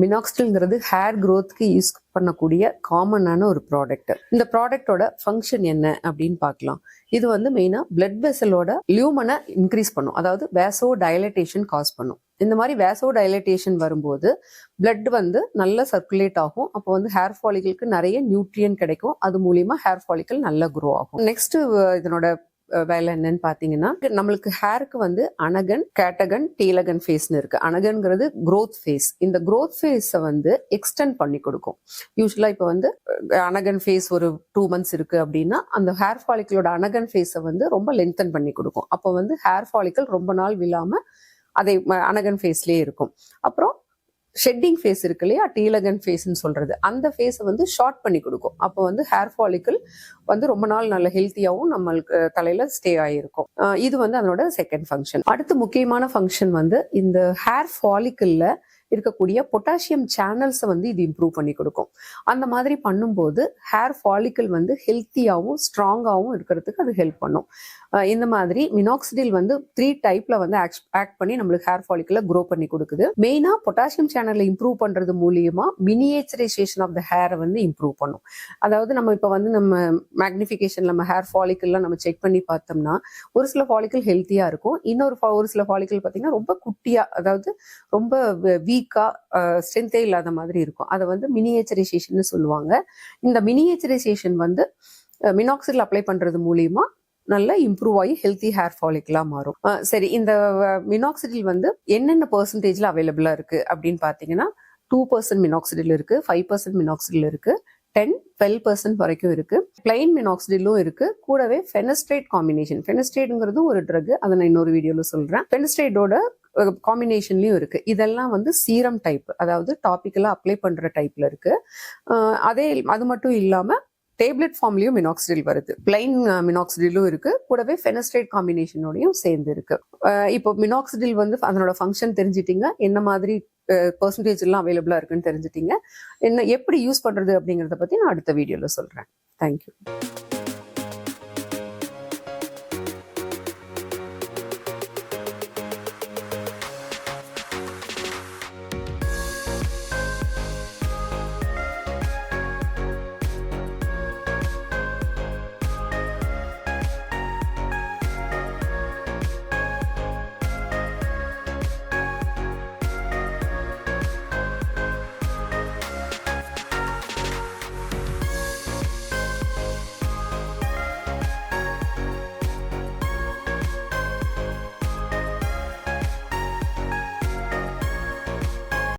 மினாக்சிடில்ங்கிறது hair க்ரோத்க்கு use பண்ணக்கூடிய காமனான ஒரு ப்ராடக்ட். இந்த ப்ராடக்டோட ஃபங்க்ஷன் என்ன அப்படின்னு பார்க்கலாம். இது வந்து மெயினாக பிளட் வெசலோட லியூமனை இன்க்ரீஸ் பண்ணும், அதாவது வேசோ டைலட்டேஷன் காஸ் பண்ணும். இந்த மாதிரி வேசோ டைலட்டேஷன் வரும்போது பிளட் வந்து நல்லா சர்க்குலேட் ஆகும். அப்போ வந்து ஹேர் ஃபாலிகளுக்கு நிறைய நியூட்ரியன் கிடைக்கும். அது மூலியமா ஹேர் ஃபாலிக்கல் நல்லா க்ரோ ஆகும். நெக்ஸ்ட் இதனோட வேலை என்னன்னு பாத்தீங்கன்னா, நம்மளுக்கு ஹேருக்கு வந்து அனகன், கேட்டகன், டீலகன் ஃபேஸ்னு இருக்கு. அனகன்ங்கிறது growth ஃபேஸ். இந்த growth ஃபேஸை வந்து எக்ஸ்டெண்ட் பண்ணி கொடுக்கும். யூஸ்வலா இப்போ வந்து அனகன் ஃபேஸ் ஒரு 2 months இருக்கு அப்படின்னா அந்த ஹேர் ஃபாலிக்கலோட அனகன் ஃபேஸை வந்து ரொம்ப லென்தன் பண்ணி கொடுக்கும். அப்போ வந்து ஹேர் ஃபாலிக்கல் ரொம்ப நாள் விழாம அதை அனகன் ஃபேஸ்லயே இருக்கும். அப்புறம் ஷெட்டிங் ஃபேஸ் இருக்கு இல்லையா, டீலகன் ஃபேஸ்ன்னு சொல்றது, அந்த ஃபேஸை வந்து ஷார்ட் பண்ணி கொடுக்கும். அப்போ வந்து ஹேர் ஃபாலிக்கல் வந்து ரொம்ப நாள் நல்ல ஹெல்த்தியாகவும் நம்மளுக்கு தலையில ஸ்டே ஆகிருக்கும். இது வந்து அதனோட செகண்ட் ஃபங்க்ஷன். அடுத்து முக்கியமான ஃபங்க்ஷன் வந்து இந்த ஹேர் ஃபாலிக்கல்ல இருக்கக்கூடிய பொட்டாசியம் சேனல்ஸை வந்து இது இம்ப்ரூவ் பண்ணி கொடுக்கும். அந்த மாதிரி பண்ணும்போது ஹேர் ஃபாலிக்கல் வந்து ஹெல்த்தியாகவும் ஸ்ட்ராங்காகவும் இருக்கிறதுக்கு அது ஹெல்ப் பண்ணும். இந்த மாதிரி மினாக்சிடில் வந்து 3 டைப்ல வந்து ஆக்ட் பண்ணி நம்மளுக்கு ஹேர் ஃபாலிக்கலை க்ரோ பண்ணி கொடுக்குது. மெயினா பொட்டாசியம் சேனலை இம்ப்ரூவ் பண்றது மூலியமா மினியேச்சரைசேஷன் ஆஃப் த ஹேரை வந்து இம்ப்ரூவ் பண்ணும். அதாவது நம்ம இப்போ வந்து நம்ம மேக்னிஃபிகேஷன் நம்ம ஹேர் ஃபாலிக்கல்லாம் நம்ம செக் பண்ணி பார்த்தோம்னா ஒரு சில ஃபாலிக்கல் ஹெல்த்தியா இருக்கும், ஒரு சில ஃபாலிக்கல் பார்த்தீங்கன்னா ரொம்ப குட்டியா, அதாவது ரொம்ப வீக்கா ஸ்ட்ரென்த்தே இல்லாத மாதிரி இருக்கும். அதை வந்து மினியேச்சரைசேஷன் சொல்லுவாங்க. இந்த மினியேச்சரைசேஷன் வந்து மினாக்சிடில் அப்ளை பண்றது மூலியமா நல்லா இம்ப்ரூவ் ஆகி ஹெல்த்தி ஹேர் ஃபாலிக்கலா மாறும். சரி, இந்த மினாக்சிடில் வந்து என்னென்ன பெர்சன்டேஜ்ல அவைலபிளா இருக்கு அப்படின்னு பாத்தீங்கன்னா 2% மினாக்சிடில் இருக்கு, 5% மினாக்சிடில் இருக்கு, 10-12% வரைக்கும் இருக்கு. பிளைன் மினாக்சிடிலும் இருக்கு. கூடவே ஃபெனஸ்ட்ரேட் காம்பினேஷன், ஃபெனஸ்ட்ரேட்ங்கிறது ஒரு ட்ரக், அதை நான் இன்னொரு வீடியோல சொல்றேன். ஃபெனஸ்ட்ரேட்டோட காம்பினேஷன்லயும் இருக்கு. இதெல்லாம் வந்து சீரம் டைப், அதாவது டாபிக்கலா அப்ளை பண்ற டைப்ல இருக்கு. அது மட்டும் இல்லாம டேப்லெட் ஃபார்ம்லயும் மினாக்சிடில் வருது. பிளைன் மினாக்சிடிலும் இருக்கு, கூடவே ஃபெனஸ்ட்ரேட் காம்பினேஷனோடையும் சேர்ந்து இருக்கு. இப்போ மினாக்சிடில் வந்து அதனோட ஃபங்க்ஷன் தெரிஞ்சிட்டீங்க, என்ன மாதிரி பெர்சன்டேஜ் எல்லாம் அவைலபிளா இருக்குன்னு தெரிஞ்சிட்டீங்க. எப்படி யூஸ் பண்றது அப்படிங்கறத பத்தி நான் அடுத்த வீடியோல சொல்றேன். தேங்க்யூ.